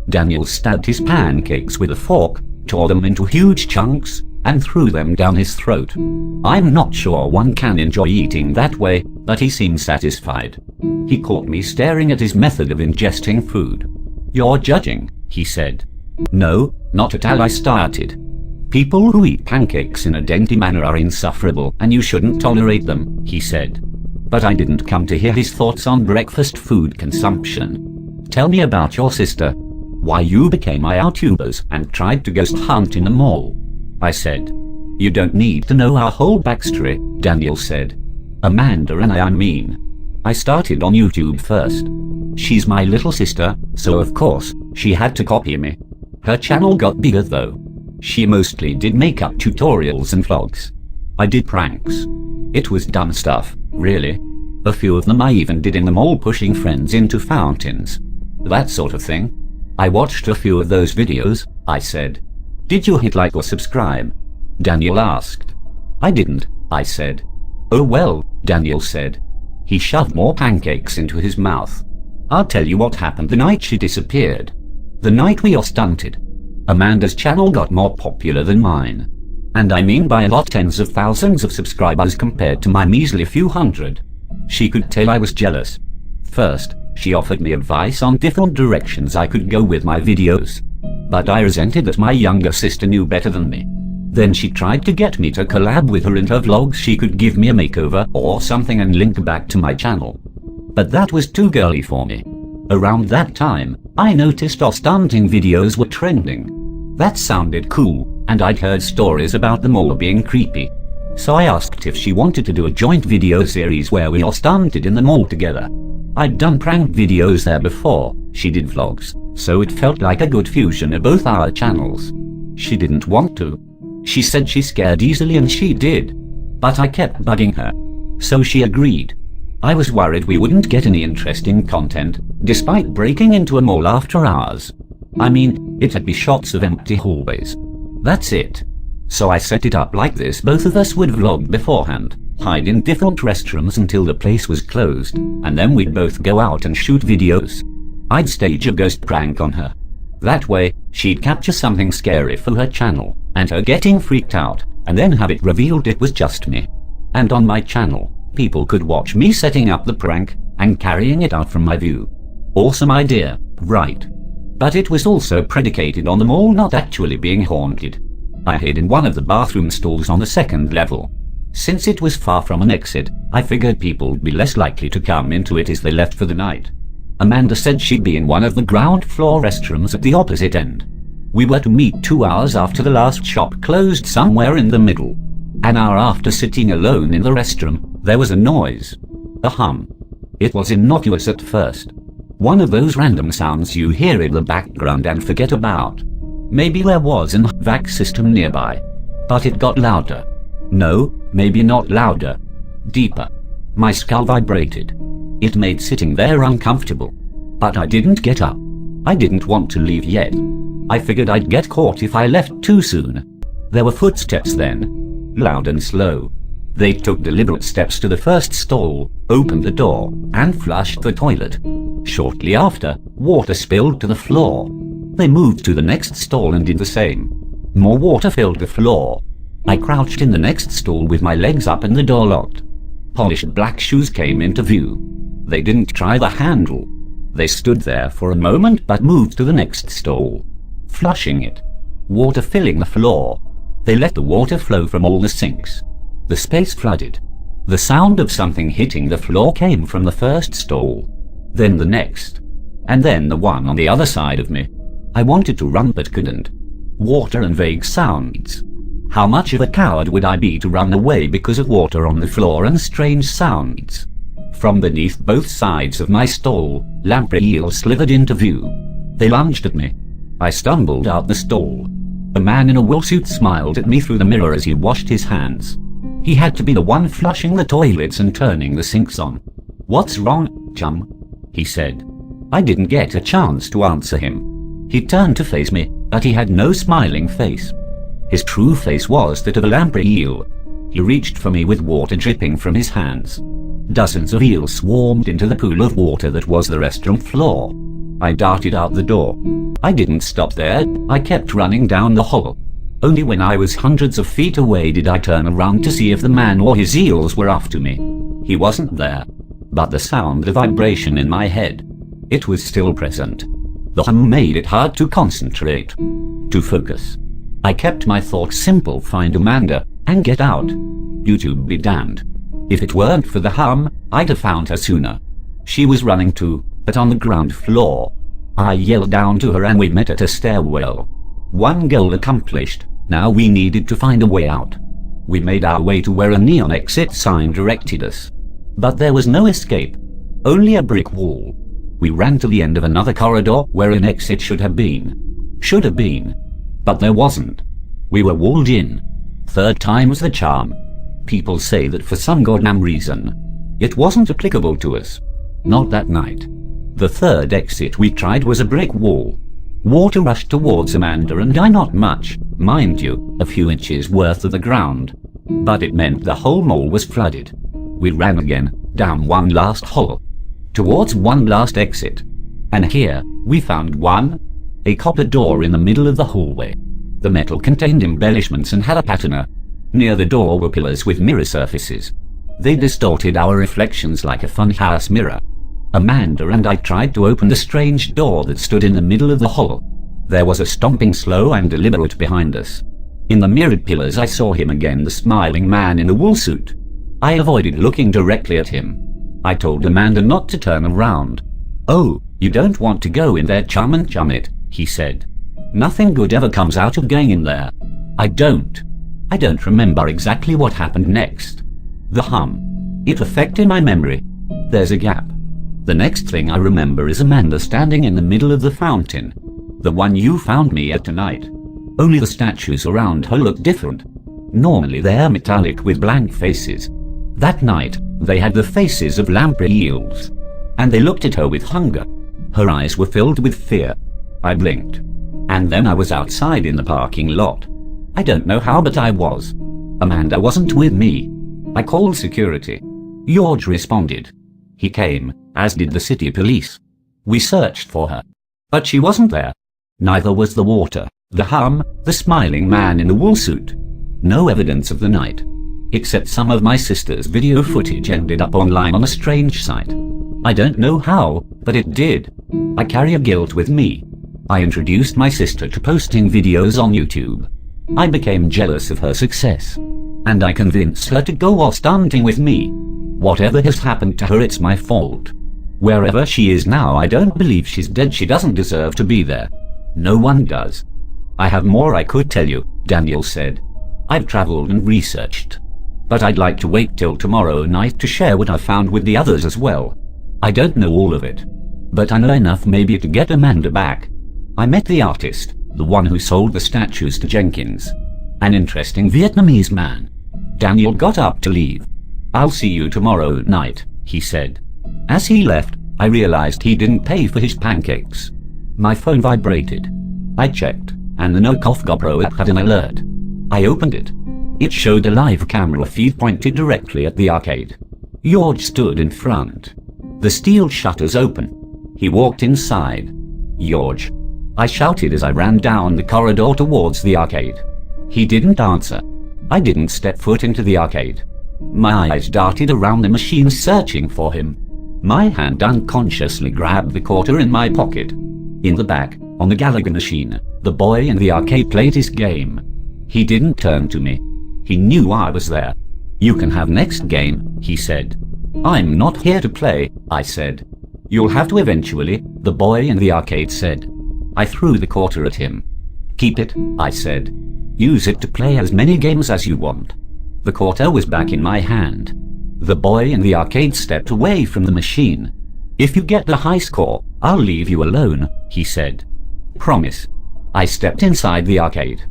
Daniel stabbed his pancakes with a fork, tore them into huge chunks, and threw them down his throat. I'm not sure one can enjoy eating that way, but he seemed satisfied. He caught me staring at his method of ingesting food. "You're judging," he said. "No, not at all," I started. "People who eat pancakes in a dainty manner are insufferable and you shouldn't tolerate them," he said. But I didn't come to hear his thoughts on breakfast food consumption. "Tell me about your sister. Why you became my YouTubers and tried to ghost hunt in the mall," I said. "You don't need to know our whole backstory," Daniel said. "Amanda and I mean. I started on YouTube first. She's my little sister, so of course, she had to copy me. Her channel got bigger though. She mostly did makeup tutorials and vlogs. I did pranks. It was dumb stuff, really. A few of them I even did in the mall, pushing friends into fountains. That sort of thing. I watched a few of those videos," I said. "Did you hit like or subscribe?" Daniel asked. "I didn't," I said. "Oh well," Daniel said. He shoved more pancakes into his mouth. "I'll tell you what happened the night she disappeared. The night we all stunted. Amanda's channel got more popular than mine. And I mean by a lot, tens of thousands of subscribers compared to my measly few hundred. She could tell I was jealous. First, she offered me advice on different directions I could go with my videos. But I resented that my younger sister knew better than me. Then she tried to get me to collab with her in her vlogs. She could give me a makeover or something and link back to my channel. But that was too girly for me. Around that time, I noticed our stunting videos were trending. That sounded cool, and I'd heard stories about them all being creepy. So I asked if she wanted to do a joint video series where we all stunted in the mall together. I'd done prank videos there before, she did vlogs, so it felt like a good fusion of both our channels. She didn't want to. She said she scared easily and she did. But I kept bugging her. So she agreed. I was worried we wouldn't get any interesting content, despite breaking into a mall after hours. I mean, it'd be shots of empty hallways. That's it. So I set it up like this: both of us would vlog beforehand, hide in different restrooms until the place was closed, and then we'd both go out and shoot videos. I'd stage a ghost prank on her. That way, she'd capture something scary for her channel, and her getting freaked out, and then have it revealed it was just me. And on my channel, people could watch me setting up the prank and carrying it out from my view. Awesome idea, right? But it was also predicated on the mall not actually being haunted. I hid in one of the bathroom stalls on the second level. Since it was far from an exit, I figured people would be less likely to come into it as they left for the night. Amanda said she'd be in one of the ground floor restrooms at the opposite end. We were to meet 2 hours after the last shop closed, somewhere in the middle. An hour after sitting alone in the restroom, there was a noise. A hum. It was innocuous at first. One of those random sounds you hear in the background and forget about. Maybe there was an HVAC system nearby. But it got louder. No, maybe not louder. Deeper. My skull vibrated. It made sitting there uncomfortable. But I didn't get up. I didn't want to leave yet. I figured I'd get caught if I left too soon. There were footsteps then. Loud and slow. They took deliberate steps to the first stall, opened the door, and flushed the toilet. Shortly after, water spilled to the floor. They moved to the next stall and did the same. More water filled the floor. I crouched in the next stall with my legs up and the door locked. Polished black shoes came into view. They didn't try the handle. They stood there for a moment but moved to the next stall. Flushing it. Water filling the floor. They let the water flow from all the sinks. The space flooded. The sound of something hitting the floor came from the first stall. Then the next. And then the one on the other side of me. I wanted to run but couldn't. Water and vague sounds. How much of a coward would I be to run away because of water on the floor and strange sounds? From beneath both sides of my stall, lamprey eels slithered into view. They lunged at me. I stumbled out the stall. A man in a wool suit smiled at me through the mirror as he washed his hands. He had to be the one flushing the toilets and turning the sinks on. "What's wrong, chum?" he said. I didn't get a chance to answer him. He turned to face me, but he had no smiling face. His true face was that of a lamprey eel. He reached for me with water dripping from his hands. Dozens of eels swarmed into the pool of water that was the restroom floor. I darted out the door. I didn't stop there, I kept running down the hall. Only when I was hundreds of feet away did I turn around to see if the man or his eels were after me. He wasn't there, but the sound of vibration in my head, it was still present. The hum made it hard to concentrate, to focus. I kept my thoughts simple: find Amanda, and get out. YouTube be damned. If it weren't for the hum, I'd have found her sooner. She was running too, but on the ground floor. I yelled down to her and we met at a stairwell. One goal accomplished, now we needed to find a way out. We made our way to where a neon exit sign directed us. But there was no escape, only a brick wall. We ran to the end of another corridor where an exit should have been. But there wasn't. We were walled in. Third time's the charm. People say that for some goddamn reason, it wasn't applicable to us. Not that night. The third exit we tried was a brick wall. Water rushed towards Amanda and I, not much, mind you, a few inches worth of the ground. But it meant the whole mall was flooded. We ran again, down one last hall, towards one last exit. And here, we found a copper door in the middle of the hallway. The metal contained embellishments and had a patina. Near the door were pillars with mirror surfaces. They distorted our reflections like a funhouse mirror. Amanda and I tried to open the strange door that stood in the middle of the hall. There was a stomping slow and deliberate behind us. In the mirrored pillars I saw him again, the smiling man in the wool suit. I avoided looking directly at him. I told Amanda not to turn around. "Oh, you don't want to go in there, chum and chum it," he said. "Nothing good ever comes out of going in there." I don't remember exactly what happened next. The hum, it affected my memory. There's a gap. The next thing I remember is Amanda standing in the middle of the fountain. The one you found me at tonight. Only the statues around her look different. Normally they're metallic with blank faces. That night, they had the faces of lamprey eels. And they looked at her with hunger. Her eyes were filled with fear. I blinked. And then I was outside in the parking lot. I don't know how, but I was. Amanda wasn't with me. I called security. George responded. He came, as did the city police. We searched for her. But she wasn't there. Neither was the water, the hum, the smiling man in the wool suit. No evidence of the night. Except some of my sister's video footage ended up online on a strange site. I don't know how, but it did. I carry a guilt with me. I introduced my sister to posting videos on YouTube. I became jealous of her success. And I convinced her to go off stunting with me. Whatever has happened to her, it's my fault. Wherever she is now, I don't believe she's dead. She doesn't deserve to be there. No one does. I have more I could tell you, Daniel said. I've traveled and researched. But I'd like to wait till tomorrow night to share what I found with the others as well. I don't know all of it. But I know enough maybe to get Amanda back. I met the artist, the one who sold the statues to Jenkins. An interesting Vietnamese man. Daniel got up to leave. "I'll see you tomorrow night," he said. As he left, I realized he didn't pay for his pancakes. My phone vibrated. I checked, and the Knockoff GoPro app had an alert. I opened it. It showed a live camera feed pointed directly at the arcade. George stood in front. The steel shutters open. He walked inside. "George," I shouted as I ran down the corridor towards the arcade. He didn't answer. I didn't step foot into the arcade. My eyes darted around the machine searching for him. My hand unconsciously grabbed the quarter in my pocket. In the back, on the Gallagher machine, the boy in the arcade played his game. He didn't turn to me. He knew I was there. "You can have next game," he said. "I'm not here to play," I said. "You'll have to eventually," the boy in the arcade said. I threw the quarter at him. "Keep it," I said. "Use it to play as many games as you want." The quarter was back in my hand. The boy in the arcade stepped away from the machine. "If you get the high score, I'll leave you alone," he said. "Promise." I stepped inside the arcade.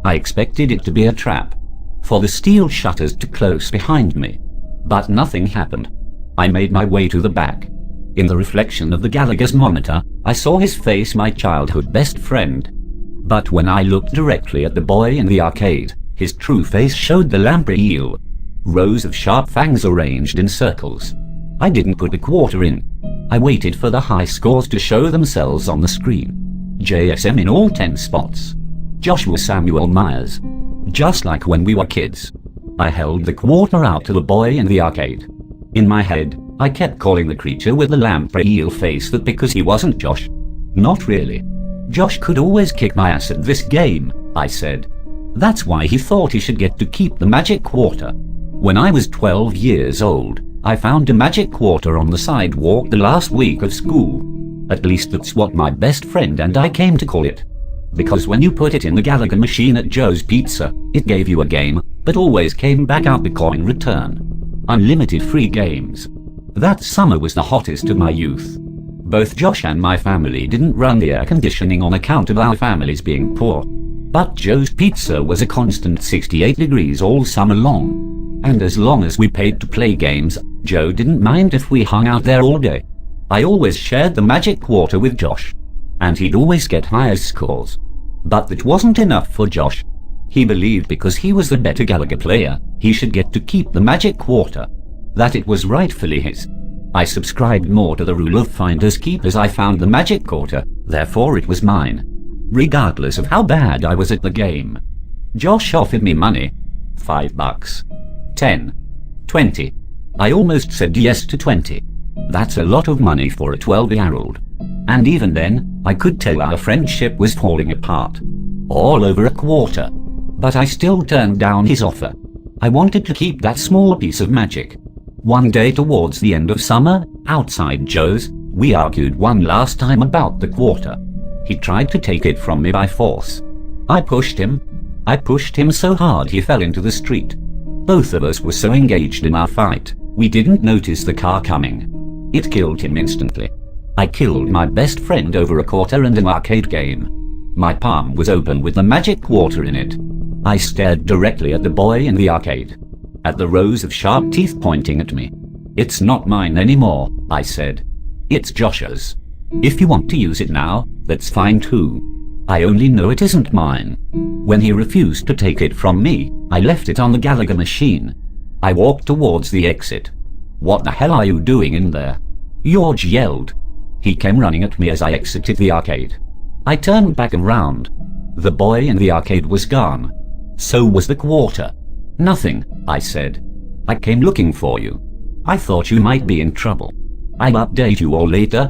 I expected it to be a trap, for the steel shutters to close behind me. But nothing happened. I made my way to the back. In the reflection of the Gallagher's monitor, I saw his face, my childhood best friend. But when I looked directly at the boy in the arcade, his true face showed the lamprey eel. Rows of sharp fangs arranged in circles. I didn't put the quarter in. I waited for the high scores to show themselves on the screen. JSM in all 10 spots. Joshua Samuel Myers. Just like when we were kids. I held the quarter out to the boy in the arcade. In my head, I kept calling the creature with the lamprey eel face that because he wasn't Josh. Not really. Josh could always kick my ass at this game, I said. That's why he thought he should get to keep the magic quarter. When I was 12 years old, I found a magic quarter on the sidewalk the last week of school. At least that's what my best friend and I came to call it. Because when you put it in the Gallagher machine at Joe's Pizza, it gave you a game, but always came back out the coin return. Unlimited free games. That summer was the hottest of my youth. Both Josh and my family didn't run the air conditioning on account of our families being poor. But Joe's Pizza was a constant 68 degrees all summer long. And as long as we paid to play games, Joe didn't mind if we hung out there all day. I always shared the magic quarter with Josh. And he'd always get higher scores. But that wasn't enough for Josh. He believed because he was the better Gallagher player, he should get to keep the magic quarter. That it was rightfully his. I subscribed more to the rule of finders keepers. I found the magic quarter, therefore it was mine. Regardless of how bad I was at the game. Josh offered me money. $5. 10. 20. I almost said yes to 20. That's a lot of money for a 12-year-old. And even then, I could tell our friendship was falling apart. All over a quarter. But I still turned down his offer. I wanted to keep that small piece of magic. One day towards the end of summer, outside Joe's, we argued one last time about the quarter. He tried to take it from me by force. I pushed him so hard he fell into the street. Both of us were so engaged in our fight, we didn't notice the car coming. It killed him instantly. I killed my best friend over a quarter and an arcade game. My palm was open with the magic quarter in it. I stared directly at the boy in the arcade. At the rows of sharp teeth pointing at me. It's not mine anymore, I said. It's Josh's. If you want to use it now, that's fine too. I only know it isn't mine. When he refused to take it from me, I left it on the Gallagher machine. I walked towards the exit. What the hell are you doing in there? George yelled. He came running at me as I exited the arcade. I turned back around. The boy in the arcade was gone. So was the quarter. Nothing, I said. I came looking for you. I thought you might be in trouble. I'll update you all later.